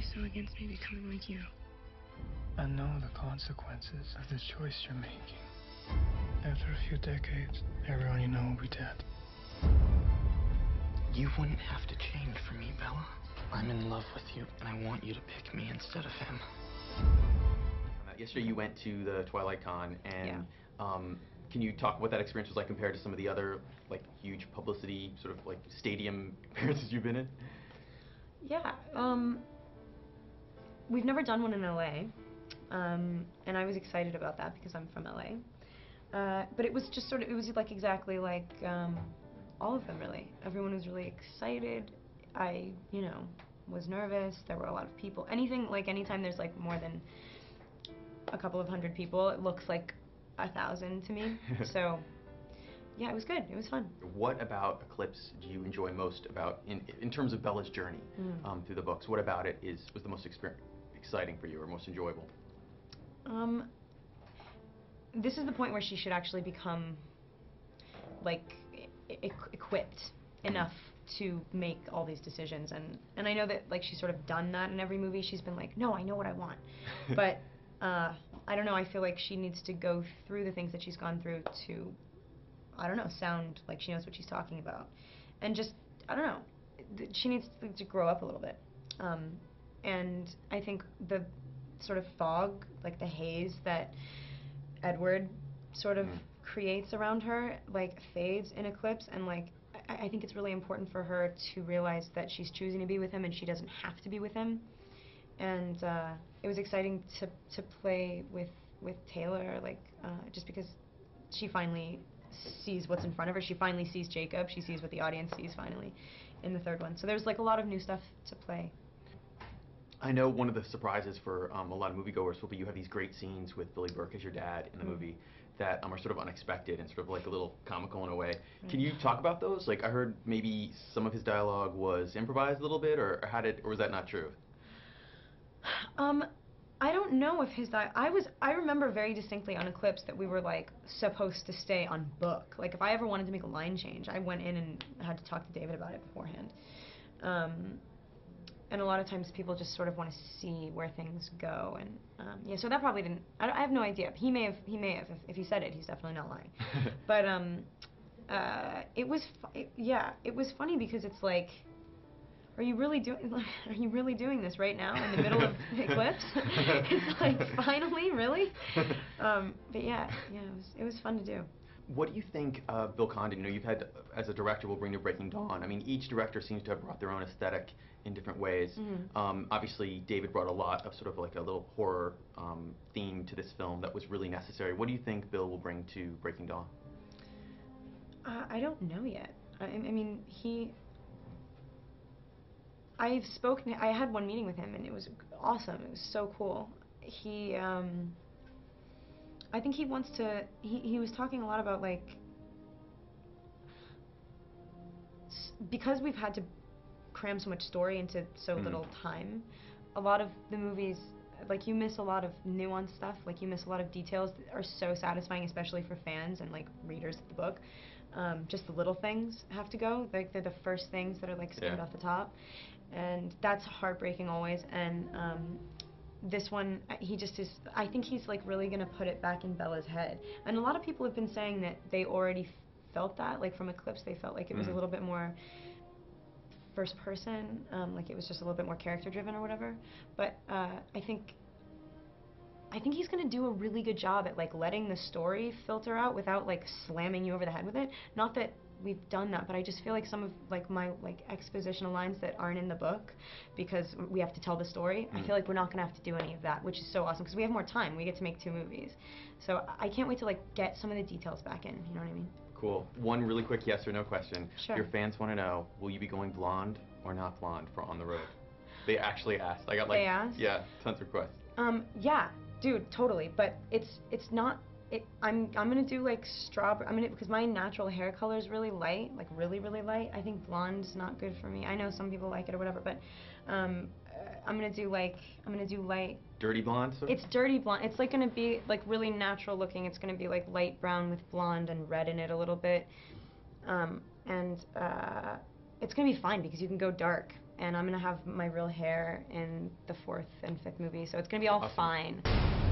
you so against me becoming like you? I know the consequences of the choice you're making. After a few decades, everyone you know will be dead. You wouldn't have to change for me, Bella. I'm in love with you, and I want you to pick me instead of him. Yesterday you went to the Twilight Con, and can you talk what that experience was like compared to some of the other like huge publicity sort of like stadium appearances you've been in? Yeah, we've never done one in LA, and I was excited about that because I'm from LA. But it was just sort of, it was like exactly like all of them really. Everyone was really excited. I, you know, was nervous. There were a lot of people. Anytime there's like more than a couple of hundred people, it looks like 1,000 to me. So yeah, it was good. It was fun. What about Eclipse do you enjoy most about in terms of Bella's journey through the books? What about it was the most exciting for you or most enjoyable? This is the point where she should actually become like equipped enough to make all these decisions, and I know that like she's sort of done that in every movie. She's been like, no, I know what I want. But I don't know, I feel like she needs to go through the things that she's gone through to, I don't know, sound like she knows what she's talking about. And just, I don't know, she needs to grow up a little bit. And I think the sort of fog, like the haze that Edward sort of creates around her, like fades in Eclipse, and like I think it's really important for her to realize that she's choosing to be with him and she doesn't have to be with him. And it was exciting to play with Taylor, like just because she finally sees what's in front of her. She finally sees Jacob. She sees what the audience sees finally in the third one. So there's like a lot of new stuff to play. I know one of the surprises for a lot of moviegoers will be you have these great scenes with Billy Burke as your dad in the movie that are sort of unexpected and sort of like a little comical in a way. Can you talk about those? Like I heard maybe some of his dialogue was improvised a little bit, or was that not true? I don't know if his I remember very distinctly on Eclipse that we were like supposed to stay on book. Like if I ever wanted to make a line change, I went in and had to talk to David about it beforehand. And a lot of times people just sort of want to see where things go, and yeah, so that probably didn't. I have no idea. He may have. If he said it, he's definitely not lying. But it was funny because it's like, are you really doing this right now in the middle of Eclipse? It's like, finally, really? But yeah, it was fun to do. What do you think of Bill Condon? You know, you've had, as a director, will bring to Breaking Dawn. I mean, each director seems to have brought their own aesthetic in different ways. Obviously, David brought a lot of sort of like a little horror theme to this film that was really necessary. What do you think Bill will bring to Breaking Dawn? I don't know yet. I mean, I've spoken. I had one meeting with him, and it was awesome. It was so cool. I think he wants to. He was talking a lot about like, because we've had to cram so much story into so little time. A lot of the movies, like you miss a lot of nuanced stuff. Like you miss a lot of details that are so satisfying, especially for fans and like readers of the book. Just the little things have to go. Like they're the first things that are like skimmed off the top, and that's heartbreaking always. And this one, he just is, I think he's like really gonna put it back in Bella's head. And a lot of people have been saying that they already felt that, like from Eclipse, they felt like it was a little bit more first person, like it was just a little bit more character driven or whatever. But I think he's gonna do a really good job at like letting the story filter out without like slamming you over the head with it. Not that we've done that, but I just feel like some of like my like expositional lines that aren't in the book because we have to tell the story, I feel like we're not gonna have to do any of that, which is so awesome because we have more time. We get to make 2 movies, so I can't wait to like get some of the details back in. You know what I mean? Cool. One really quick yes or no question. Sure. Your fans want to know: will you be going blonde or not blonde for On the Road? They actually asked. I got like, they asked? Yeah, tons of requests. Yeah, dude, totally. But it's not. I'm gonna do like strawberry. Because my natural hair color is really light, like really light. I think blonde's not good for me. I know some people like it or whatever, but I'm gonna do light. Dirty blonde. Sort of? It's dirty blonde. It's like gonna be like really natural looking. It's gonna be like light brown with blonde and red in it a little bit, and it's gonna be fine because you can go dark and I'm gonna have my real hair in the 4th and 5th movie, so it's gonna be all Awesome. fine.